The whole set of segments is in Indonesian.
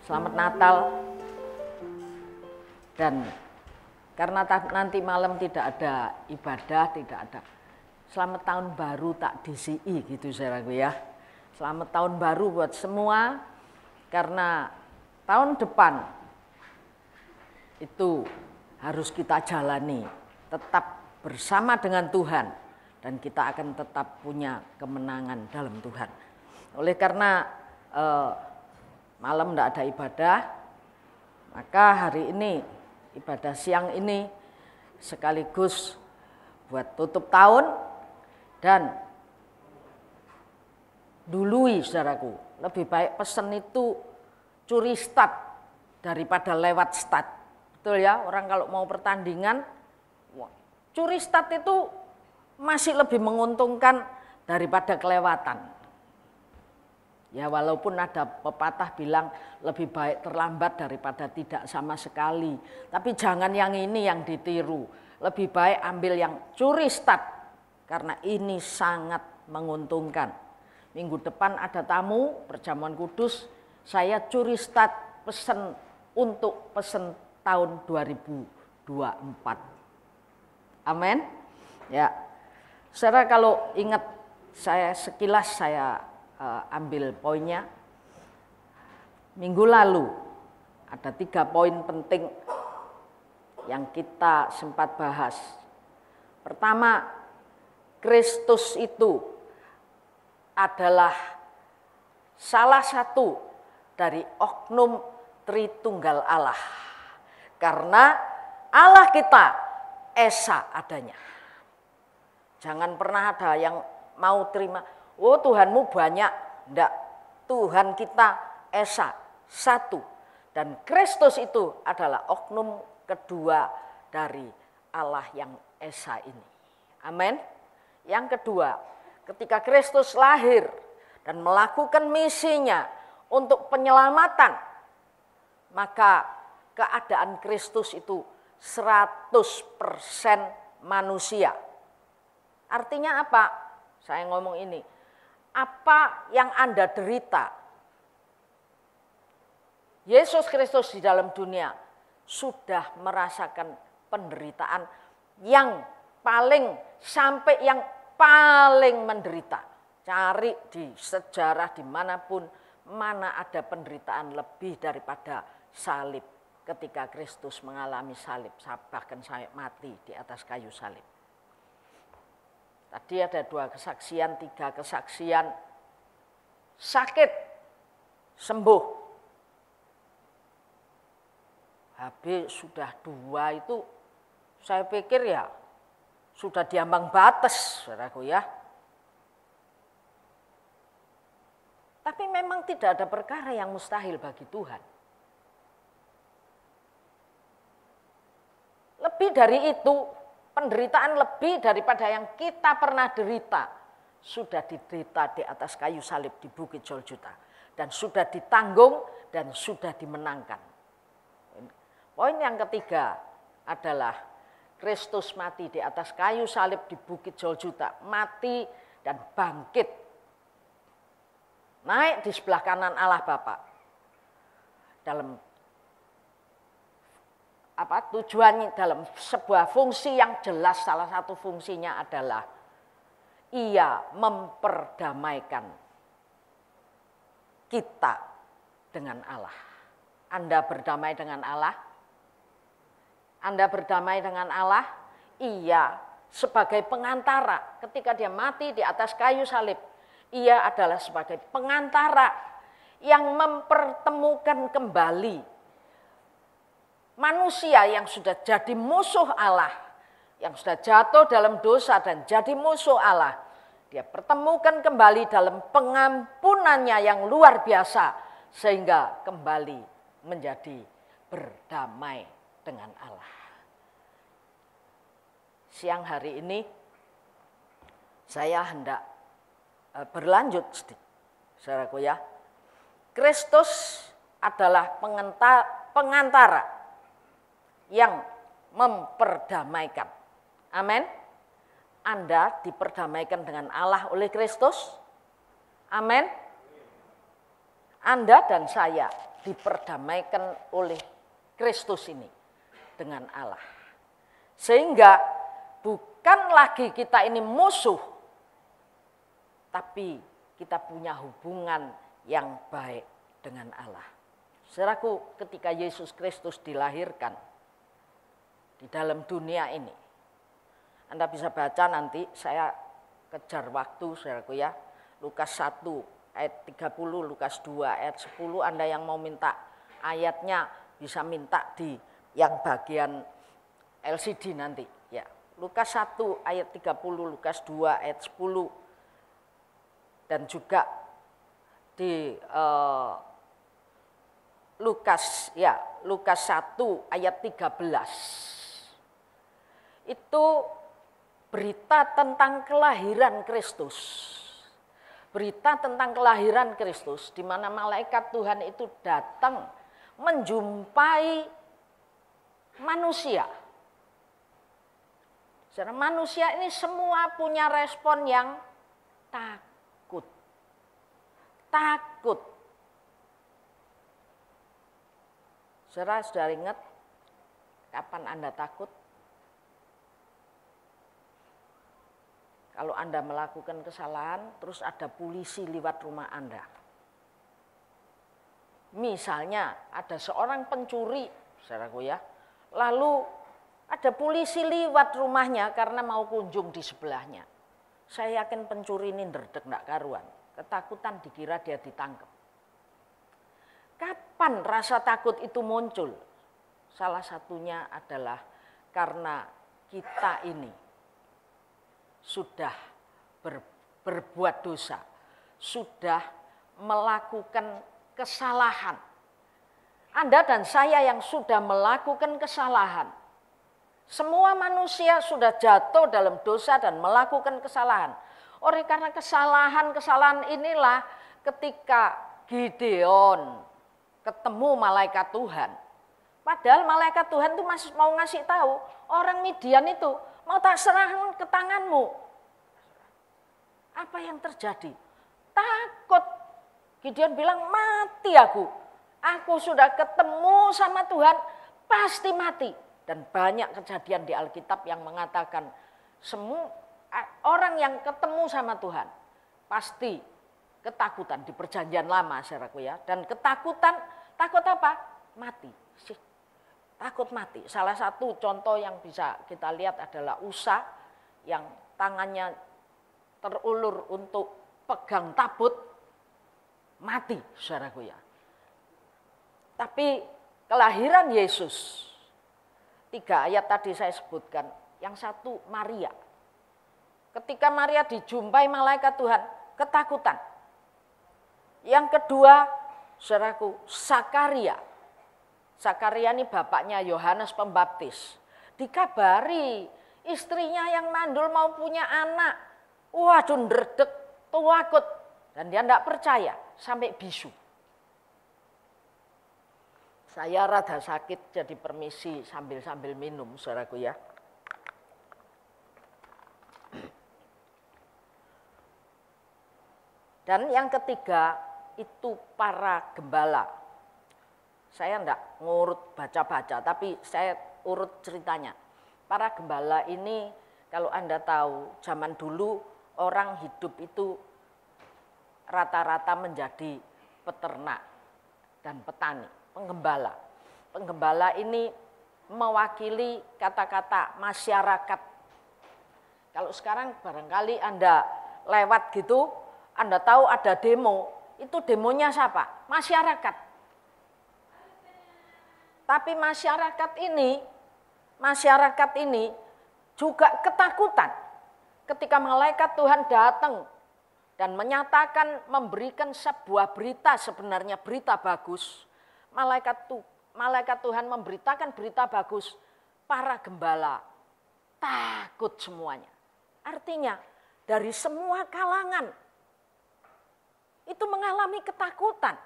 Selamat Natal. Dan karena nanti malam tidak ada ibadah, tidak ada. Selamat tahun baru tak DCI gitu saudaraku ya. Selamat tahun baru buat semua. Karena tahun depan itu harus kita jalani tetap bersama dengan Tuhan, dan kita akan tetap punya kemenangan dalam Tuhan. Oleh karena malam tidak ada ibadah, maka hari ini ibadah siang ini sekaligus buat tutup tahun dan dului saudaraku. Lebih baik pesan itu curi start daripada lewat start. Betul ya, orang kalau mau pertandingan curi start itu masih lebih menguntungkan daripada kelewatan. Ya walaupun ada pepatah bilang lebih baik terlambat daripada tidak sama sekali. Tapi jangan yang ini yang ditiru. Lebih baik ambil yang curi start. Karena ini sangat menguntungkan. Minggu depan ada tamu perjamuan kudus. Saya curi start pesen untuk pesen tahun 2024. Amin. Ya. Saudara kalau ingat saya sekilas saya ambil poinnya. Minggu lalu ada 3 poin penting yang kita sempat bahas. Pertama, Kristus itu adalah salah satu dari oknum Tritunggal Allah. Karena Allah kita esa adanya. Jangan pernah ada yang mau terima, oh Tuhanmu banyak. Enggak, Tuhan kita esa satu. Dan Kristus itu adalah oknum kedua dari Allah yang esa ini. Amin. Yang kedua, ketika Kristus lahir dan melakukan misinya untuk penyelamatan, maka keadaan Kristus itu 100% manusia. Artinya apa? Saya ngomong ini. Apa yang Anda derita? Yesus Kristus di dalam dunia sudah merasakan penderitaan yang paling sampai yang paling menderita. Cari di sejarah dimanapun mana ada penderitaan lebih daripada salib. Ketika Kristus mengalami salib, bahkan sampai mati di atas kayu salib. Tadi ada 2 kesaksian, 3 kesaksian. Sakit, sembuh. Habis sudah 2 itu saya pikir ya sudah diambang batas, saudaraku ya. Tapi memang tidak ada perkara yang mustahil bagi Tuhan. Lebih dari itu, penderitaan lebih daripada yang kita pernah derita sudah diderita di atas kayu salib di Bukit Golgota dan sudah ditanggung dan sudah dimenangkan. Poin yang ketiga adalah Kristus mati di atas kayu salib di Bukit Golgota, mati dan bangkit. Naik di sebelah kanan Allah Bapa. Dalam tujuannya dalam sebuah fungsi yang jelas, salah satu fungsinya adalah ia memperdamaikan kita dengan Allah. Anda berdamai dengan Allah? Anda berdamai dengan Allah? Ia sebagai pengantara ketika dia mati di atas kayu salib. Ia adalah sebagai pengantara yang mempertemukan kembali manusia yang sudah jadi musuh Allah, yang sudah jatuh dalam dosa dan jadi musuh Allah. Dia pertemukan kembali dalam pengampunannya yang luar biasa sehingga kembali menjadi berdamai dengan Allah. Siang hari ini saya hendak berlanjut sedikit, saudaraku ya. Kristus adalah pengantara yang memperdamaikan. Amin. Anda diperdamaikan dengan Allah oleh Kristus. Amin. Anda dan saya diperdamaikan oleh Kristus ini dengan Allah. Sehingga bukan lagi kita ini musuh, tapi kita punya hubungan yang baik dengan Allah. Saudaraku, ketika Yesus Kristus dilahirkan di dalam dunia ini, Anda bisa baca nanti, saya kejar waktu saudaraku ya, Lukas 1 ayat 30, Lukas 2 ayat 10, Anda yang mau minta ayatnya bisa minta di yang bagian LCD nanti ya. Lukas 1 ayat 30, Lukas 2 ayat 10, dan juga di Lukas 1 ayat 13. Itu berita tentang kelahiran Kristus. Berita tentang kelahiran Kristus di mana malaikat Tuhan itu datang menjumpai manusia. Secara manusia ini semua punya respon yang takut. Takut. Saudara sudah ingat kapan Anda takut? Kalau Anda melakukan kesalahan, terus ada polisi lewat rumah Anda. Misalnya ada seorang pencuri, saudaraku ya, lalu ada polisi lewat rumahnya karena mau kunjung di sebelahnya. Saya yakin pencuri ini nderdek ndak karuan, ketakutan dikira dia ditangkap. Kapan rasa takut itu muncul? Salah satunya adalah karena kita ini sudah berbuat dosa, sudah melakukan kesalahan. Anda dan saya yang sudah melakukan kesalahan, semua manusia sudah jatuh dalam dosa dan melakukan kesalahan. Oleh karena kesalahan-kesalahan inilah ketika Gideon ketemu malaikat Tuhan. Padahal malaikat Tuhan itu masih mau ngasih tahu, orang Midian itu mau tak serahkan ke tanganmu. Apa yang terjadi? Takut. Gideon bilang, mati aku. Aku sudah ketemu sama Tuhan, pasti mati. Dan banyak kejadian di Alkitab yang mengatakan, semua orang yang ketemu sama Tuhan, pasti ketakutan di perjanjian lama, saudaraku ya. Dan ketakutan, takut apa? Mati. Takut mati. Salah satu contoh yang bisa kita lihat adalah Usa yang tangannya terulur untuk pegang tabut, mati, saudaraku ya. Tapi kelahiran Yesus, 3 ayat tadi saya sebutkan, yang satu Maria. Ketika Maria dijumpai malaikat Tuhan, ketakutan. Yang kedua, saudaraku, Zakaria. Zakaria ini bapaknya Yohanes Pembaptis. Dikabari istrinya yang mandul mau punya anak. Waduh, ndredeg, takut. Dan dia tidak percaya, sampai bisu. Saya rada sakit, jadi permisi sambil minum, saudaraku ya. Dan yang ketiga, itu para gembala. Saya enggak ngurut baca-baca, tapi saya urut ceritanya. Para gembala ini, kalau Anda tahu, zaman dulu orang hidup itu rata-rata menjadi peternak dan petani, penggembala. Penggembala ini mewakili kata-kata masyarakat. Kalau sekarang barangkali Anda lewat gitu, Anda tahu ada demo, itu demonya siapa? Masyarakat. Tapi masyarakat ini juga ketakutan ketika malaikat Tuhan datang dan menyatakan, memberikan sebuah berita, sebenarnya berita bagus. Malaikat Tuhan memberitakan berita bagus, para gembala takut semuanya. Artinya dari semua kalangan itu mengalami ketakutan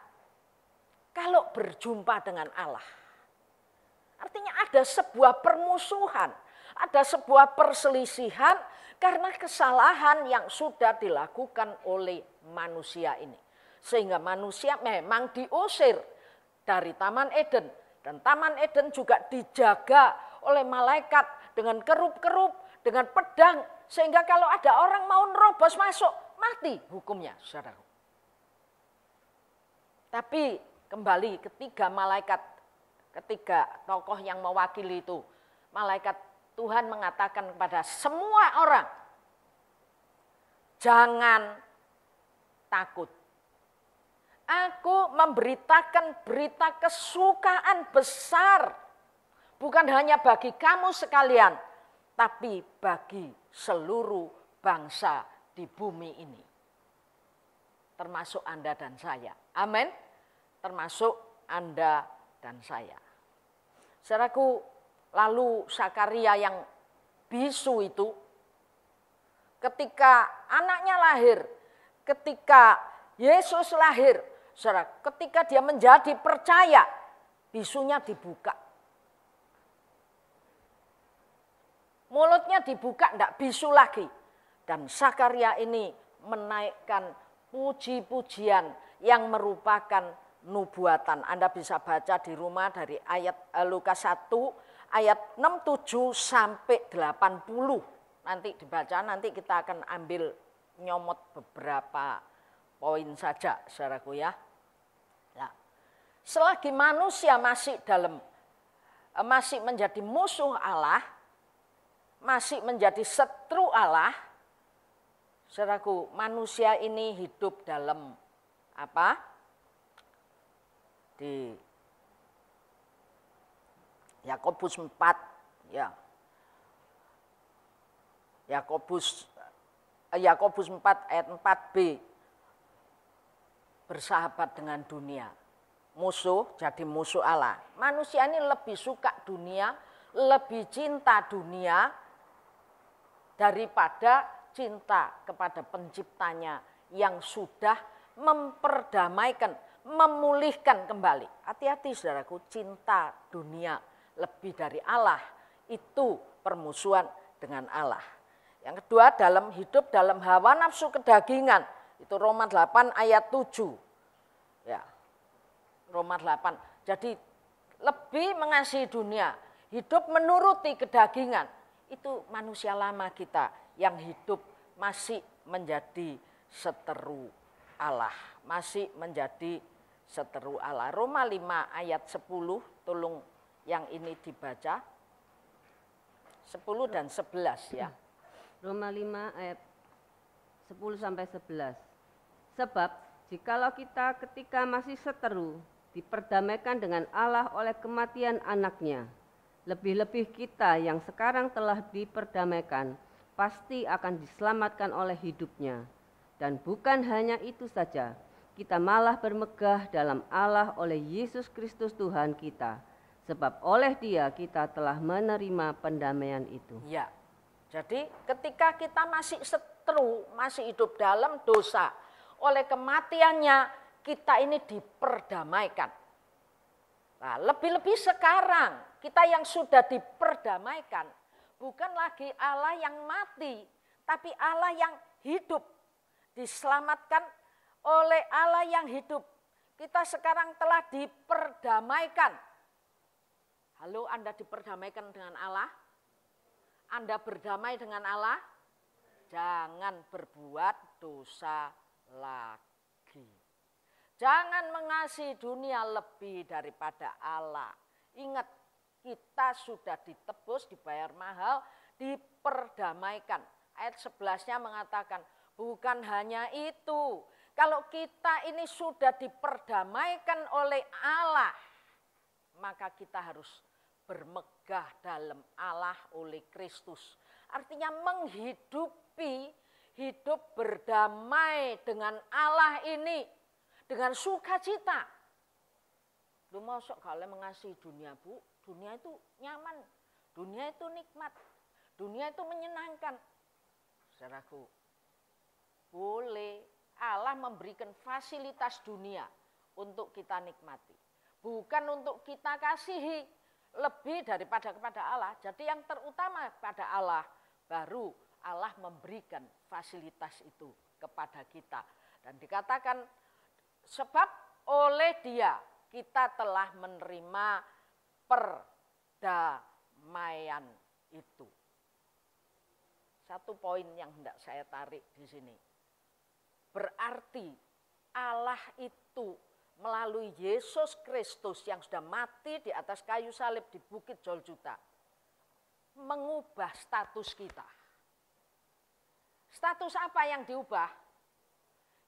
kalau berjumpa dengan Allah. Artinya ada sebuah permusuhan, ada sebuah perselisihan karena kesalahan yang sudah dilakukan oleh manusia ini. Sehingga manusia memang diusir dari Taman Eden. Dan Taman Eden juga dijaga oleh malaikat dengan kerup-kerup, dengan pedang. Sehingga kalau ada orang mau nerobos masuk, mati hukumnya, saudaraku. Tapi kembali ketiga malaikat, ketiga tokoh yang mewakili itu, malaikat Tuhan mengatakan kepada semua orang, jangan takut. Aku memberitakan berita kesukaan besar, bukan hanya bagi kamu sekalian, tapi bagi seluruh bangsa di bumi ini. Termasuk Anda dan saya. Amin. Termasuk Anda dan saya. Saudaraku, lalu Zakaria yang bisu itu, ketika anaknya lahir, ketika Yesus lahir, saudara, ketika dia menjadi percaya, bisunya dibuka. Mulutnya dibuka, tidak bisu lagi. Dan Zakaria ini menaikkan puji-pujian yang merupakan nubuatan. Anda bisa baca di rumah dari ayat Lukas 1, ayat 67 sampai 80. Nanti dibaca, nanti kita akan ambil nyomot beberapa poin saja, saudaraku ya. Nah, selagi manusia masih menjadi musuh Allah, masih menjadi setru Allah, saudaraku, manusia ini hidup dalam apa? Di Yakobus 4 ya. Yakobus 4 ayat 4b, bersahabat dengan dunia. Musuh jadi musuh Allah. Manusia ini lebih suka dunia, lebih cinta dunia daripada cinta kepada penciptanya yang sudah memperdamaikan, memulihkan kembali. Hati-hati saudaraku, cinta dunia lebih dari Allah itu permusuhan dengan Allah. Yang kedua, dalam hidup dalam hawa nafsu kedagingan. Itu Roma 8 ayat 7. Ya. Roma 8. Jadi lebih mengasihi dunia, hidup menuruti kedagingan. Itu manusia lama kita yang hidup masih menjadi seteru Allah. Masih menjadi seteru Allah. Roma 5 ayat 10, tolong yang ini dibaca. 10 dan 11 ya. Roma 5 ayat 10 sampai 11. Sebab jikalau kita ketika masih seteru diperdamaikan dengan Allah oleh kematian anaknya, lebih-lebih kita yang sekarang telah diperdamaikan pasti akan diselamatkan oleh hidupnya. Dan bukan hanya itu saja, kita malah bermegah dalam Allah oleh Yesus Kristus Tuhan kita. Sebab oleh Dia kita telah menerima pendamaian itu. Ya, jadi ketika kita masih seteru, masih hidup dalam dosa, oleh kematiannya kita ini diperdamaikan. Nah, lebih-lebih sekarang kita yang sudah diperdamaikan, bukan lagi Allah yang mati, tapi Allah yang hidup. Diselamatkan oleh Allah yang hidup. Kita sekarang telah diperdamaikan. Halo, Anda diperdamaikan dengan Allah? Anda berdamai dengan Allah? Jangan berbuat dosa lagi. Jangan mengasihi dunia lebih daripada Allah. Ingat, kita sudah ditebus, dibayar mahal, diperdamaikan. Ayat 11-nya mengatakan, bukan hanya itu. Kalau kita ini sudah diperdamaikan oleh Allah, maka kita harus bermegah dalam Allah oleh Kristus. Artinya menghidupi hidup berdamai dengan Allah ini dengan sukacita. Lu masuk kalian mengasihi dunia, Bu? Dunia itu nyaman, dunia itu nikmat, dunia itu menyenangkan. Saudaraku, boleh Allah memberikan fasilitas dunia untuk kita nikmati. Bukan untuk kita kasihi lebih daripada kepada Allah. Jadi yang terutama pada Allah, baru Allah memberikan fasilitas itu kepada kita. Dan dikatakan sebab oleh Dia kita telah menerima perdamaian itu. Satu poin yang hendak saya tarik di sini. Berarti Allah itu melalui Yesus Kristus yang sudah mati di atas kayu salib di Bukit Golgota mengubah status kita. Status apa yang diubah?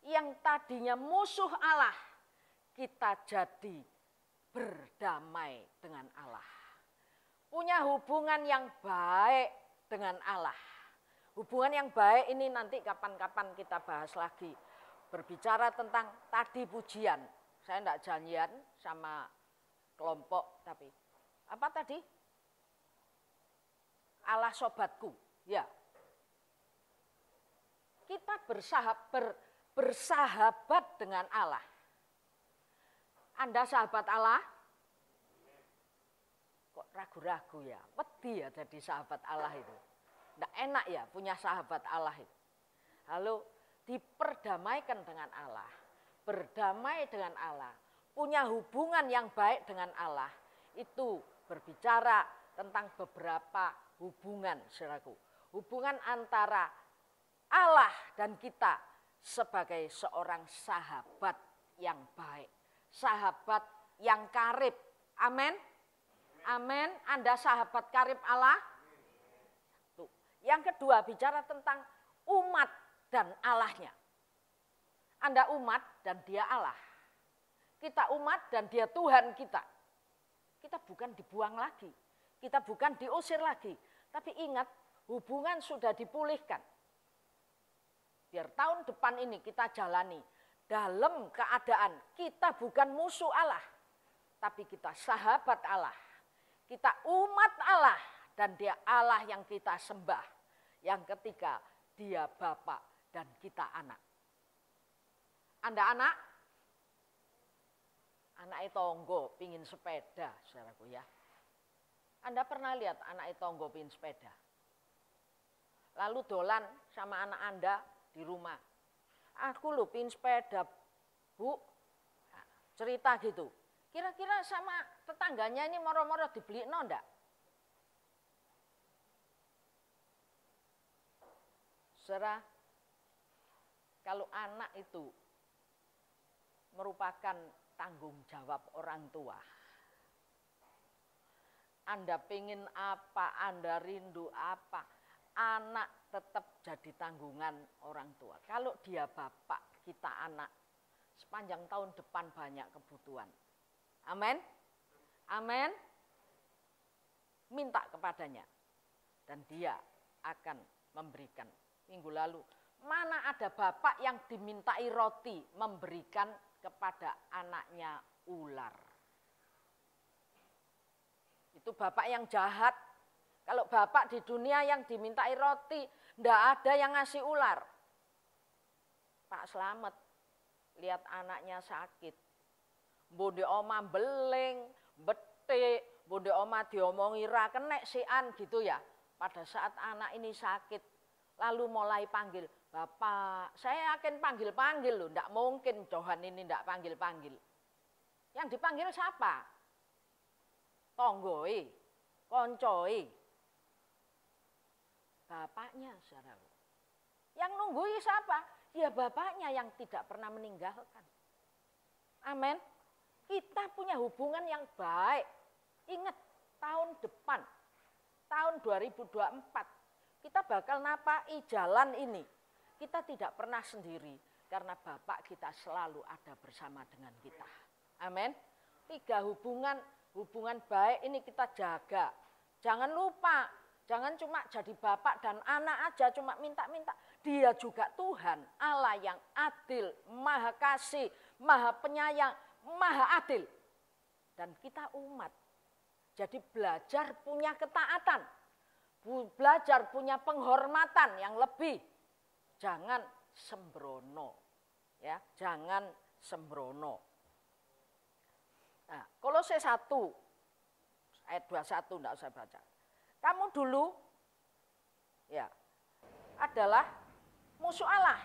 Yang tadinya musuh Allah, kita jadi berdamai dengan Allah. Punya hubungan yang baik dengan Allah. Hubungan yang baik ini nanti kapan-kapan kita bahas lagi. Berbicara tentang tadi pujian. Saya tidak janjian sama kelompok, tapi apa tadi? Allah sobatku, ya. Kita bersahabat dengan Allah. Anda sahabat Allah? Kok ragu-ragu ya? Wedi ya jadi sahabat Allah itu. Tidak enak ya punya sahabat Allah itu. Lalu diperdamaikan dengan Allah. Berdamai dengan Allah. Punya hubungan yang baik dengan Allah. Itu berbicara tentang beberapa hubungan, saudaraku. Hubungan antara Allah dan kita sebagai seorang sahabat yang baik. Sahabat yang karib. Amin. Amin. Anda sahabat karib Allah. Yang kedua bicara tentang umat dan Allahnya. Anda umat dan dia Allah. Kita umat dan dia Tuhan kita. Kita bukan dibuang lagi. Kita bukan diusir lagi. Tapi ingat, hubungan sudah dipulihkan. Biar tahun depan ini kita jalani dalam keadaan kita bukan musuh Allah. Tapi kita sahabat Allah. Kita umat Allah. Dan dia Allah yang kita sembah. Yang ketiga, dia Bapa dan kita anak. Anda anak? Anak tonggo pingin sepeda, saudaraku ya. Anda pernah lihat anak tonggo pingin sepeda? Lalu dolan sama anak Anda di rumah. Aku lho pingin sepeda, Bu. Nah, cerita gitu. Kira-kira sama tetangganya ini moro-moro dibeli enggak? Saudara, kalau anak itu merupakan tanggung jawab orang tua. Anda pengen apa, Anda rindu apa, anak tetap jadi tanggungan orang tua. Kalau dia bapak, kita anak, sepanjang tahun depan banyak kebutuhan. Amin? Amin? Minta kepadanya. Dan dia akan memberikan. Minggu lalu, mana ada bapak yang dimintai roti memberikan kepada anaknya ular. Itu bapak yang jahat. Kalau bapak di dunia yang dimintai roti, ndak ada yang ngasih ular. Pak Slamet, lihat anaknya sakit. Bonde oma beleng, betik, bonde oma diomongi ra kenek sian gitu ya. Pada saat anak ini sakit, lalu mulai panggil, Bapak, saya akan panggil-panggil loh, enggak mungkin Johan ini enggak panggil-panggil. Yang dipanggil siapa? Tonggoi, koncoi. Bapaknya, saudara. Yang nunggui siapa? Ya bapaknya yang tidak pernah meninggalkan. Amin. Kita punya hubungan yang baik. Ingat, tahun depan, tahun 2024, kita bakal napai jalan ini. Kita tidak pernah sendiri karena Bapak kita selalu ada bersama dengan kita. Amin. 3 hubungan baik ini kita jaga. Jangan lupa, jangan cuma jadi bapak dan anak aja cuma minta-minta. Dia juga Tuhan, Allah yang adil, maha kasih, maha penyayang, maha adil. Dan kita umat. Jadi belajar punya ketaatan. Belajar punya penghormatan yang lebih. Jangan sembrono. Ya, jangan sembrono. Nah, Kolose 1 ayat 21 enggak usah baca. Kamu dulu ya adalah musuh Allah.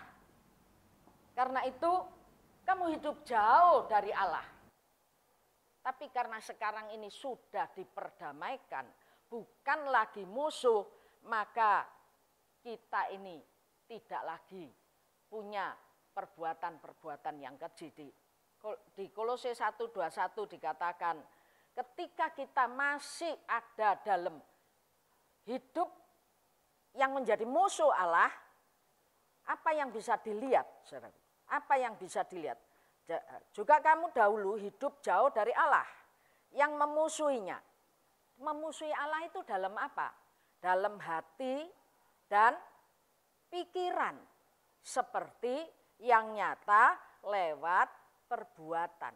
Karena itu kamu hidup jauh dari Allah. Tapi karena sekarang ini sudah diperdamaikan, bukan lagi musuh, maka kita ini tidak lagi punya perbuatan-perbuatan yang keji. Di Kolose 1:21 dikatakan, ketika kita masih ada dalam hidup yang menjadi musuh Allah, apa yang bisa dilihat, saudara? Apa yang bisa dilihat? Juga kamu dahulu hidup jauh dari Allah yang memusuhinya. Memusuhi Allah itu dalam apa? Dalam hati dan pikiran. Seperti yang nyata lewat perbuatan.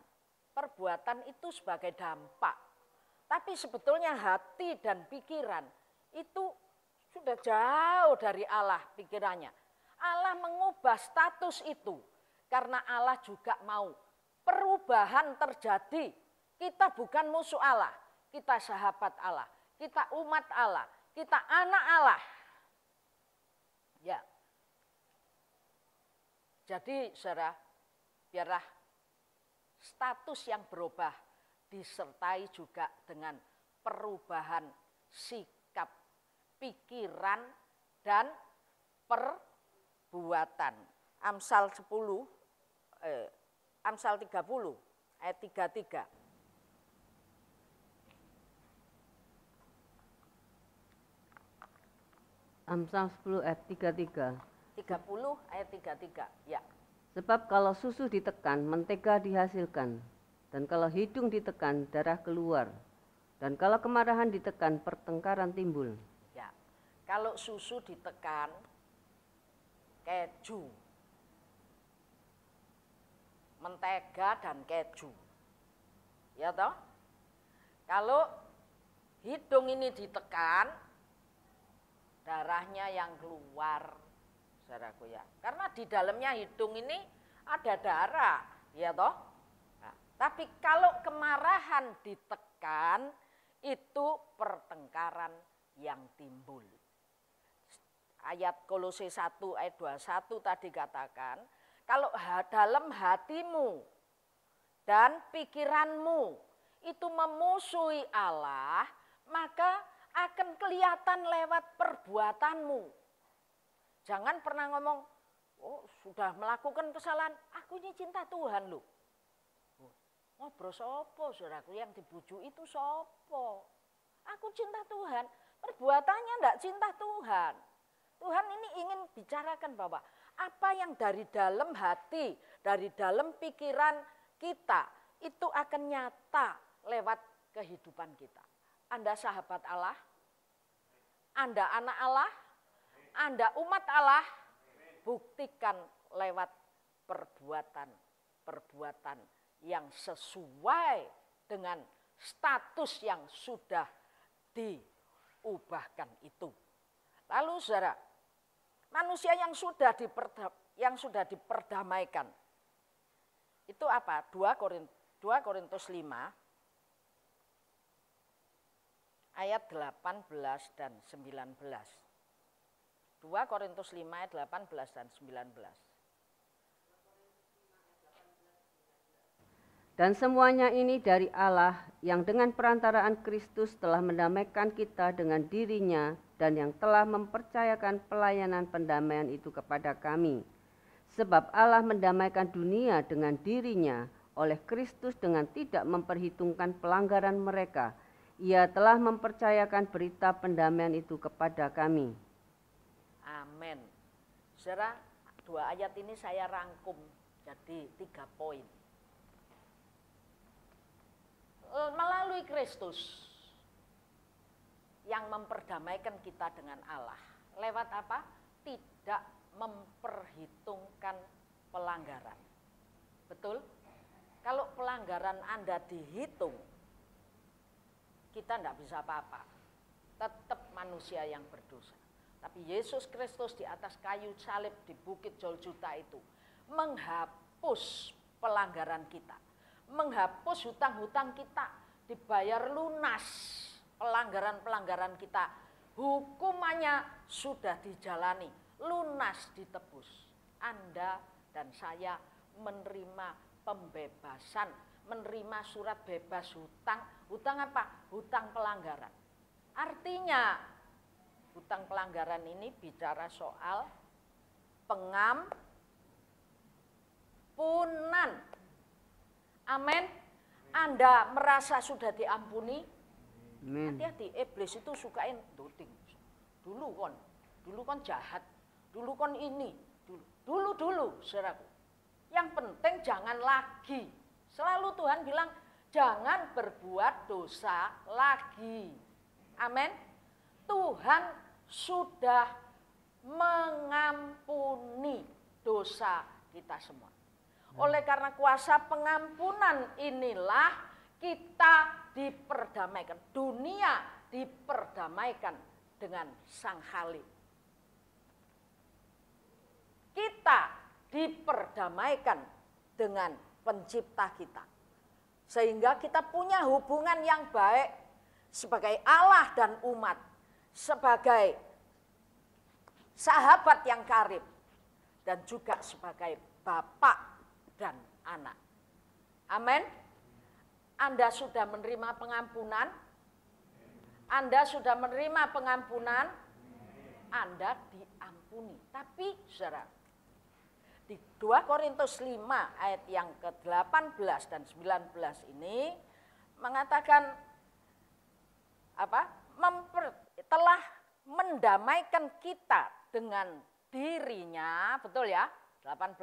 Perbuatan itu sebagai dampak. Tapi sebetulnya hati dan pikiran itu sudah jauh dari Allah pikirannya. Allah mengubah status itu. Karena Allah juga mau perubahan terjadi. Kita bukan musuh Allah, kita sahabat Allah, kita umat Allah, kita anak Allah. Ya. Jadi saudara, biarlah status yang berubah disertai juga dengan perubahan sikap, pikiran, dan perbuatan. Amsal 30 ayat 33. Amsal 10 ayat 33. 30 ayat 33. Ya. Sebab kalau susu ditekan, mentega dihasilkan. Dan kalau hidung ditekan, darah keluar. Dan kalau kemarahan ditekan, pertengkaran timbul. Ya. Kalau susu ditekan, keju. Mentega dan keju. Ya toh? Kalau hidung ini ditekan, darahnya yang keluar, saudaraku ya. Karena di dalamnya hidung ini ada darah, ya toh? Nah, tapi kalau kemarahan ditekan, itu pertengkaran yang timbul. Ayat Kolose 1 ayat 21 tadi katakan, kalau dalam hatimu dan pikiranmu itu memusuhi Allah, maka akan kelihatan lewat perbuatanmu. Jangan pernah ngomong, oh sudah melakukan kesalahan, aku ini cinta Tuhan loh. Ngobrol sopo, saudaraku, yang dibujuk itu sopo. Aku cinta Tuhan, perbuatannya enggak cinta Tuhan. Tuhan ini ingin bicarakan bahwa apa yang dari dalam hati, dari dalam pikiran kita, itu akan nyata lewat kehidupan kita. Anda sahabat Allah, Anda anak Allah, Anda umat Allah, buktikan lewat perbuatan yang sesuai dengan status yang sudah diubahkan itu. Lalu saudara, manusia yang sudah diperdamaikan, itu apa? 2 Korintus 5 ayat 18 dan 19. 2 Korintus 5 ayat 18 dan 19. Dan semuanya ini dari Allah yang dengan perantaraan Kristus telah mendamaikan kita dengan dirinya dan yang telah mempercayakan pelayanan pendamaian itu kepada kami. Sebab Allah mendamaikan dunia dengan dirinya oleh Kristus dengan tidak memperhitungkan pelanggaran mereka. Ia telah mempercayakan berita pendamaian itu kepada kami. Amin. Saudara, 2 ayat ini saya rangkum jadi 3 poin. Melalui Kristus yang memperdamaikan kita dengan Allah. Lewat apa? Tidak memperhitungkan pelanggaran. Betul? Kalau pelanggaran Anda dihitung, kita tidak bisa apa-apa. Tetap manusia yang berdosa. Tapi Yesus Kristus di atas kayu salib di Bukit Golgota itu menghapus pelanggaran kita. Menghapus hutang-hutang kita, dibayar lunas pelanggaran-pelanggaran kita. Hukumannya sudah dijalani, lunas ditebus. Anda dan saya menerima pembebasan, menerima surat bebas hutang. Hutang apa? Hutang pelanggaran. Artinya hutang pelanggaran ini bicara soal pengampunan. Amin. Anda merasa sudah diampuni? Hati-hati, iblis itu sukain doting. Dulu kon jahat, dulu kon ini, dulu, saudaraku. Yang penting jangan lagi. Selalu Tuhan bilang, jangan berbuat dosa lagi. Amin. Tuhan sudah mengampuni dosa kita semua. Oleh karena kuasa pengampunan inilah kita diperdamaikan. Dunia diperdamaikan dengan Sang Khalik. Kita diperdamaikan dengan pencipta kita. Sehingga kita punya hubungan yang baik sebagai Allah dan umat. Sebagai sahabat yang karib. Dan juga sebagai bapak dan anak. Amin. Anda sudah menerima pengampunan? Anda sudah menerima pengampunan? Anda diampuni. Tapi saudara, di 2 Korintus 5 ayat yang ke-18 dan 19 ini mengatakan apa? Telah mendamaikan kita dengan dirinya, betul ya? 18.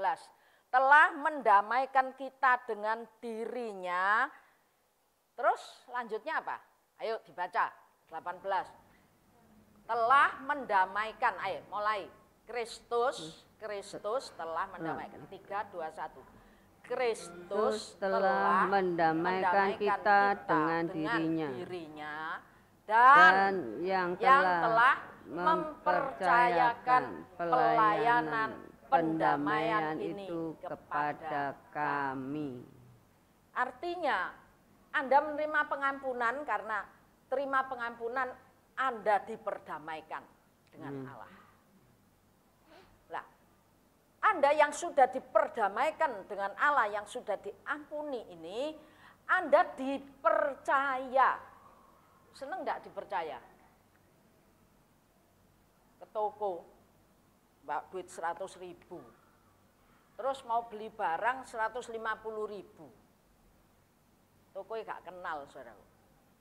Telah mendamaikan kita dengan dirinya. Terus lanjutnya apa? Ayo dibaca. 18. Telah mendamaikan, ayo mulai. Kristus telah mendamaikan. 3, 2, 1. Kristus telah mendamaikan kita dengan dirinya dan yang telah mempercayakan pelayanan pendamaian itu kepada kami. Artinya, Anda menerima pengampunan karena terima pengampunan, Anda diperdamaikan dengan Allah. Lah, Anda yang sudah diperdamaikan dengan Allah, yang sudah diampuni ini, Anda dipercaya. Seneng enggak dipercaya? Ke toko, mbak duit 100.000. Terus mau beli barang 150.000. Tokonya gak kenal, saudara.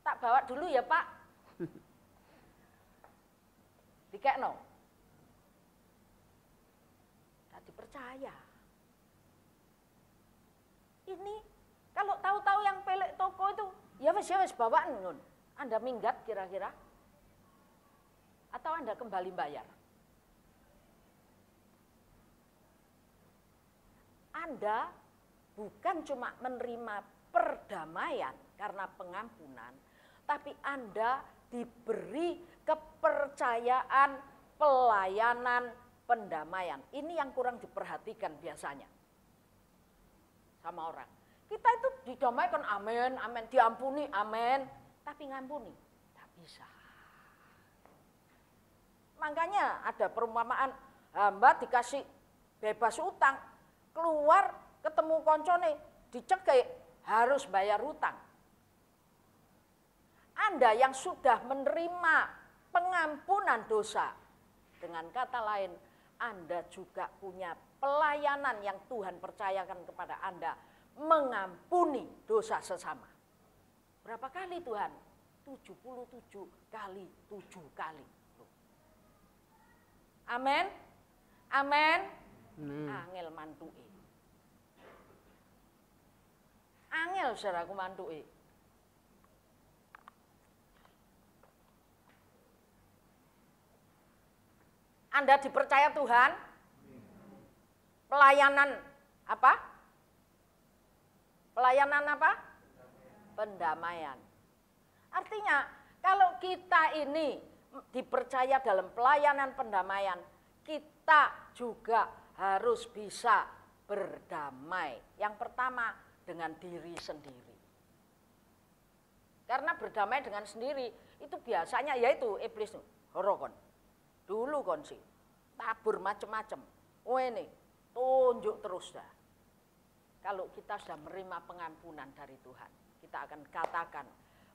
Tak bawa dulu ya Pak. Dikekno. Gak dipercaya. Ini kalau tahu-tahu yang pelik toko itu, ya wes bawaan nun. Anda minggat kira-kira? Atau Anda kembali bayar? Anda bukan cuma menerima perdamaian karena pengampunan, tapi Anda diberi kepercayaan pelayanan pendamaian. Ini yang kurang diperhatikan biasanya sama orang. Kita itu didamaikan, amin, amin, diampuni, amin, tapi ngampuni, tak bisa. Makanya ada perumpamaan, hamba dikasih bebas utang, keluar ketemu koncone, dicekik, harus bayar hutang. Anda yang sudah menerima pengampunan dosa, dengan kata lain, Anda juga punya pelayanan yang Tuhan percayakan kepada Anda, mengampuni dosa sesama. Berapa kali Tuhan? 77 kali 7 kali. Amin. Amin. Angel mantuke. Angel saudaraku mantuke. Anda dipercaya Tuhan? Pelayanan apa? Pelayanan apa? Pendamaian. Artinya kalau kita ini dipercaya dalam pelayanan pendamaian, kita juga harus bisa berdamai. Yang pertama dengan diri sendiri. Karena berdamai dengan sendiri itu biasanya yaitu iblis horokon. Dulu kon sih tabur macem-macem. Oh ini tunjuk terus dah. kalau kita sudah menerima pengampunan dari Tuhan, kita akan katakan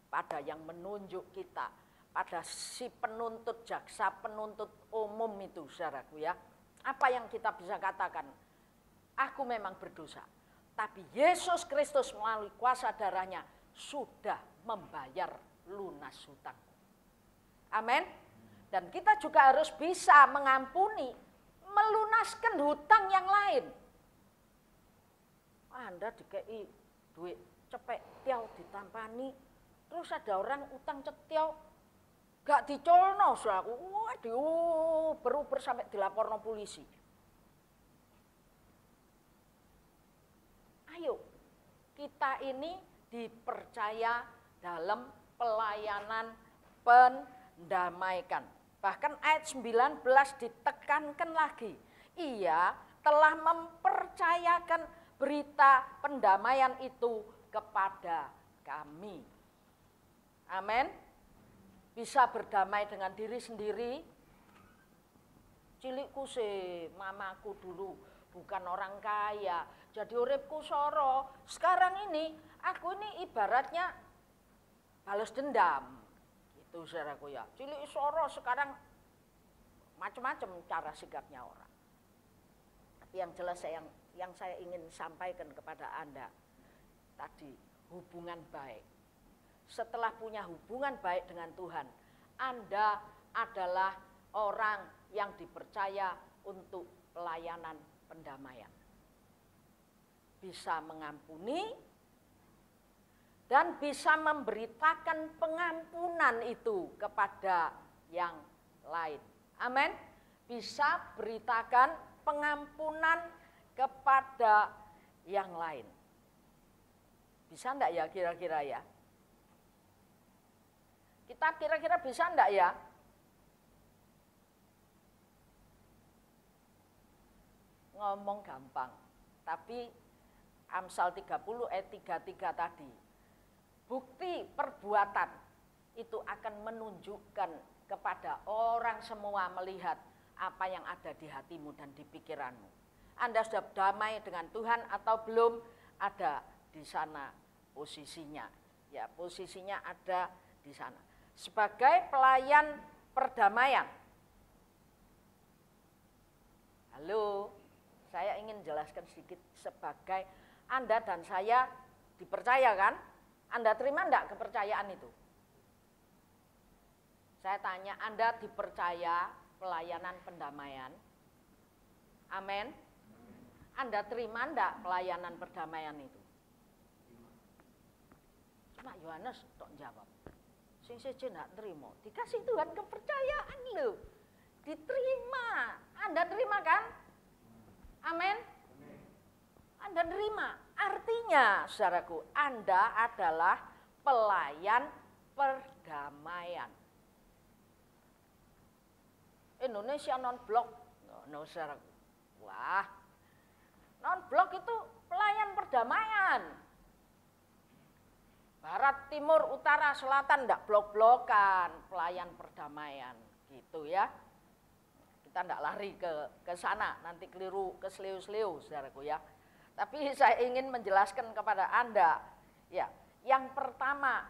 pada yang menunjuk kita, pada si penuntut, jaksa penuntut umum itu, saudaraku ya. Apa yang kita bisa katakan? Aku memang berdosa, tapi Yesus Kristus melalui kuasa darahnya sudah membayar lunas hutang. Amin. Dan kita juga harus bisa mengampuni, melunaskan hutang yang lain. Anda dikei duit cepek tiau ditampani, terus ada orang utang cetiau gak dicolno, saudaraku. Waduh, beruber sampai dilaporno polisi. Ayo, kita ini dipercaya dalam pelayanan pendamaikan. Bahkan ayat 19 ditekankan lagi. Ia telah mempercayakan berita pendamaian itu kepada kami. Amin. Bisa berdamai dengan diri sendiri. Cilikku sih, mamaku dulu bukan orang kaya, jadi uripku soro. Sekarang ini, aku ini ibaratnya balas dendam. Itu saudaraku ya. Cilik soro sekarang macam-macam cara sikapnya orang. Tapi yang jelas yang saya ingin sampaikan kepada Anda tadi, hubungan baik. Setelah punya hubungan baik dengan Tuhan, Anda adalah orang yang dipercaya untuk pelayanan pendamaian. Bisa mengampuni dan bisa memberitakan pengampunan itu kepada yang lain. Amin. Bisa beritakan pengampunan kepada yang lain. Bisa enggak ya kira-kira ya? Kita kira-kira bisa enggak ya? Ngomong gampang, tapi Amsal 30 ayat 33 tadi, bukti perbuatan itu akan menunjukkan kepada orang semua melihat apa yang ada di hatimu dan di pikiranmu. Anda sudah damai dengan Tuhan atau belum? Ada di sana posisinya. Ya, posisinya ada di sana. Sebagai pelayan perdamaian. Halo, saya ingin jelaskan sedikit sebagai Anda dan saya dipercaya kan? Anda terima enggak kepercayaan itu? Saya tanya, Anda dipercaya pelayanan pendamaian? Amin. Anda terima enggak pelayanan perdamaian itu? Cuma Yohanes tok jawab. Sing seje enggak terima. Dikasih Tuhan kepercayaan loh. Diterima. Anda terima kan? Amin. Anda terima. Artinya, saudaraku, Anda adalah pelayan perdamaian. Indonesia non-blok, no, saudaraku. Wah, non-blok itu pelayan perdamaian. Barat, timur, utara, selatan, enggak blok-blokan, pelayan perdamaian, gitu ya. Kita enggak lari ke sana, nanti keliru, ke seleu-seleu, saudaraku ya. Tapi saya ingin menjelaskan kepada Anda, ya, yang pertama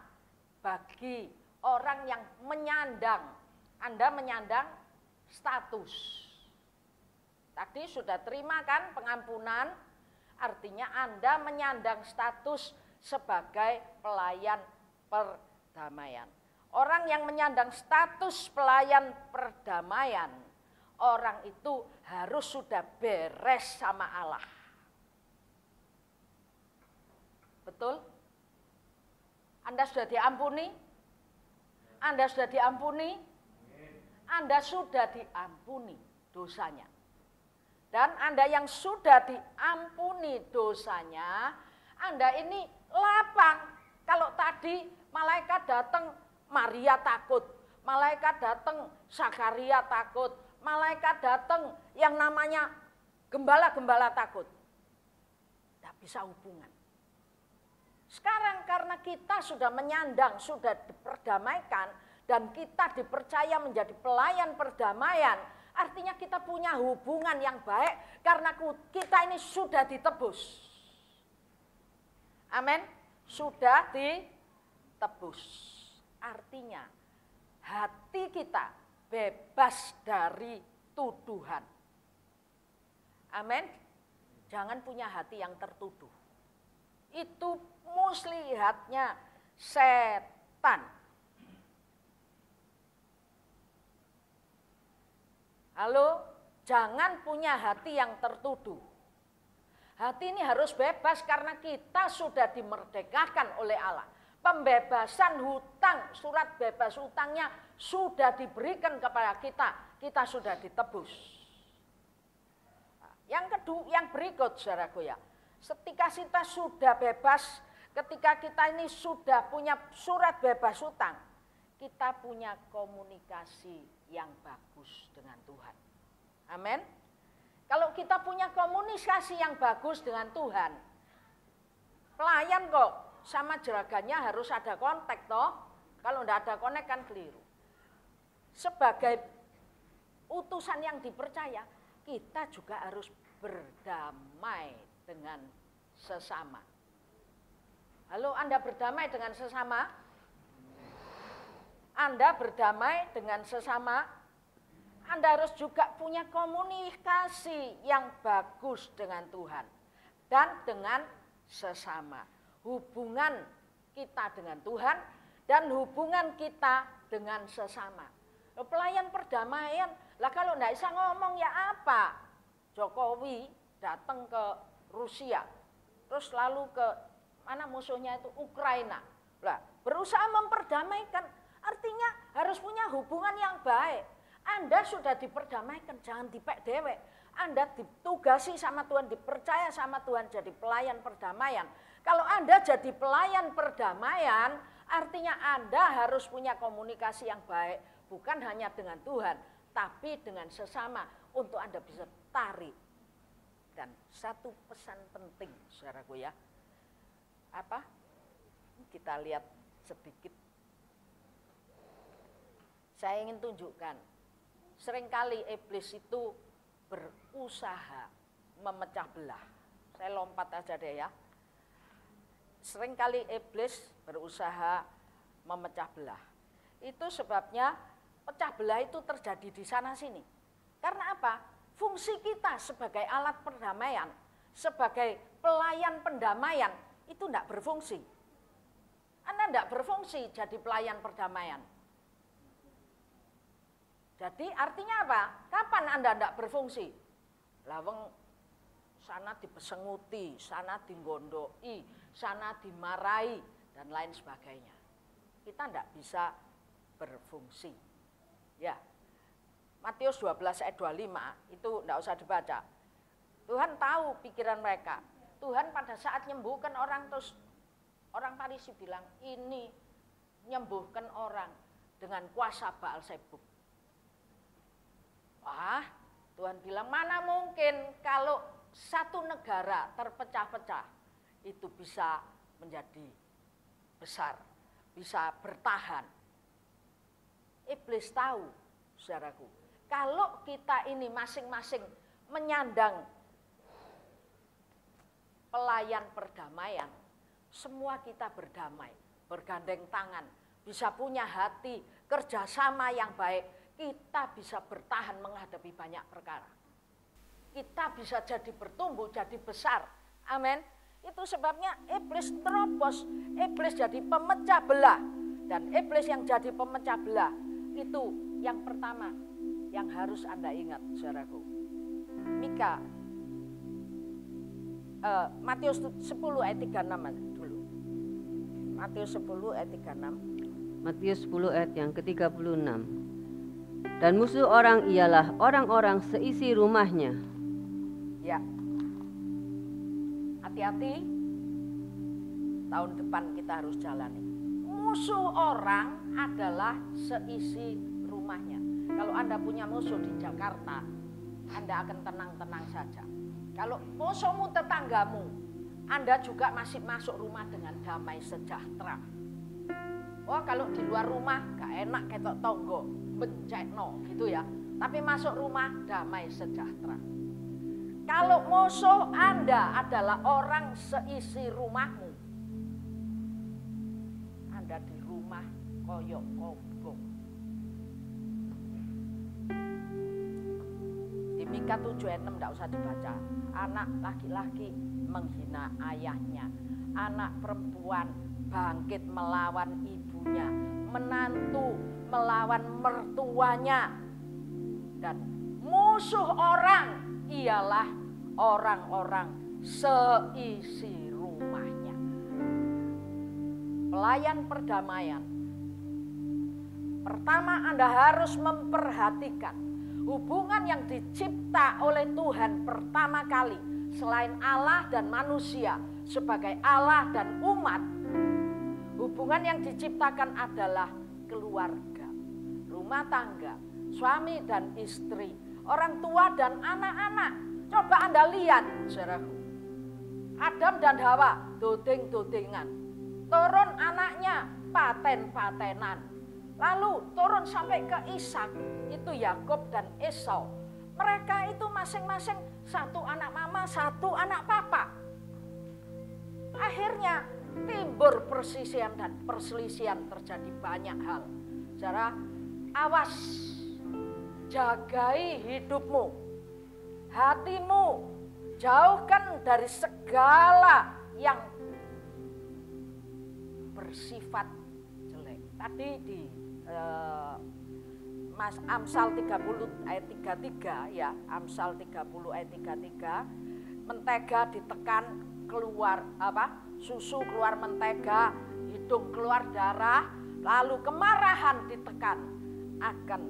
bagi orang yang menyandang, Anda menyandang status. Tadi sudah terima kan pengampunan, artinya Anda menyandang status sebagai pelayan perdamaian. Orang yang menyandang status pelayan perdamaian, orang itu harus sudah beres sama Allah. Betul? Anda sudah diampuni? Anda sudah diampuni? Anda sudah diampuni dosanya. Dan Anda yang sudah diampuni dosanya, Anda ini lapang. Kalau tadi malaikat datang, Maria takut. Malaikat datang, Zakaria takut. Malaikat datang, yang namanya gembala-gembala takut. Tidak bisa hubungan. Sekarang karena kita sudah menyandang, sudah diperdamaikan, dan kita dipercaya menjadi pelayan perdamaian, artinya kita punya hubungan yang baik karena kita ini sudah ditebus. Amin. Sudah ditebus. Artinya hati kita bebas dari tuduhan. Amin. Jangan punya hati yang tertuduh. Itu muslihatnya setan. Halo, jangan punya hati yang tertuduh. Hati ini harus bebas karena kita sudah dimerdekakan oleh Allah. Pembebasan hutang, surat bebas hutangnya sudah diberikan kepada kita. Kita sudah ditebus. Yang kedua, yang berikut saudaraku ya. Ketika kita sudah bebas, ketika kita ini sudah punya surat bebas hutang, kita punya komunikasi yang bagus dengan Tuhan. Amin. Kalau kita punya komunikasi yang bagus dengan Tuhan, pelayan kok sama jeragannya harus ada kontak toh. Kalau tidak ada kontak kan keliru. Sebagai utusan yang dipercaya, kita juga harus berdamai dengan sesama. Halo, Anda berdamai dengan sesama? Anda berdamai dengan sesama? Anda harus juga punya komunikasi yang bagus dengan Tuhan dan dengan sesama. Hubungan kita dengan Tuhan dan hubungan kita dengan sesama. Pelayan perdamaian, lah kalau tidak bisa ngomong ya apa? Jokowi datang ke Rusia, terus lalu ke mana musuhnya itu Ukraina. Lah, berusaha memperdamaikan, artinya harus punya hubungan yang baik. Anda sudah diperdamaikan, jangan dipek dewek. Anda ditugasi sama Tuhan, dipercaya sama Tuhan jadi pelayan perdamaian. Kalau Anda jadi pelayan perdamaian, artinya Anda harus punya komunikasi yang baik, bukan hanya dengan Tuhan, tapi dengan sesama untuk Anda bisa tarik. Dan satu pesan penting, saudaraku ya, apa? Kita lihat sedikit. Saya ingin tunjukkan, seringkali iblis itu berusaha memecah belah. Saya lompat aja deh ya. Seringkali iblis berusaha memecah belah. Itu sebabnya pecah belah itu terjadi di sana sini. Karena apa? Fungsi kita sebagai alat perdamaian, sebagai pelayan pendamaian, itu tidak berfungsi. Anda tidak berfungsi jadi pelayan perdamaian. Jadi artinya apa? Kapan Anda tidak berfungsi? Laweng sana dipesenguti, sana digondoi, sana dimarahi, dan lain sebagainya. Kita tidak bisa berfungsi. Ya, Matius 12 ayat 25 itu tidak usah dibaca. Tuhan tahu pikiran mereka. Tuhan pada saat menyembuhkan orang, terus orang Farisi bilang, ini menyembuhkan orang dengan kuasa Baalzebub. Wah, Tuhan bilang, mana mungkin kalau satu negara terpecah-pecah itu bisa menjadi besar, bisa bertahan. Iblis tahu, saudaraku, kalau kita ini masing-masing menyandang pelayan perdamaian, semua kita berdamai, bergandeng tangan, bisa punya hati, kerjasama yang baik, kita bisa bertahan menghadapi banyak perkara. Kita bisa jadi bertumbuh, jadi besar. Amin. Itu sebabnya iblis terobos, iblis jadi pemecah belah. Dan iblis yang jadi pemecah belah, itu yang pertama yang harus Anda ingat, saudaraku. Matius 10 ayat 36 dulu. Matius 10 ayat 36. Matius 10 ayat yang ke-36. Dan musuh orang ialah orang-orang seisi rumahnya. Ya. Hati-hati. Tahun depan kita harus jalani. Musuh orang adalah seisi rumahnya. Kalau Anda punya musuh di Jakarta, Anda akan tenang-tenang saja. Kalau musuhmu tetanggamu, Anda juga masih masuk rumah dengan damai sejahtera. Oh, kalau di luar rumah gak enak ketok tonggo, bencekno gitu ya. Tapi masuk rumah damai sejahtera. Kalau musuh Anda adalah orang seisi rumahmu, koyok kobong. Di Mika 7:6 tidak usah dibaca. Anak laki-laki menghina ayahnya, anak perempuan bangkit melawan ibunya, menantu melawan mertuanya, dan musuh orang ialah orang-orang seisi rumahnya. Pelayan perdamaian, pertama Anda harus memperhatikan hubungan yang dicipta oleh Tuhan pertama kali selain Allah dan manusia sebagai Allah dan umat. Hubungan yang diciptakan adalah keluarga, rumah tangga, suami dan istri, orang tua dan anak-anak. Coba Anda lihat, saudaraku. Adam dan Hawa dodeng-dodengan. Turun anaknya paten-patenan. Lalu turun sampai ke Ishak, itu Yakub dan Esau. Mereka itu masing-masing satu anak mama, satu anak papa. Akhirnya timbul perselisihan dan perselisihan, terjadi banyak hal. Saudara, awas, jagai hidupmu, hatimu, jauhkan dari segala yang bersifat jelek. Tadi di Amsal 30 ayat 33 ya, Amsal 30 ayat 33, mentega ditekan keluar susu keluar mentega, hidung keluar darah, lalu kemarahan ditekan akan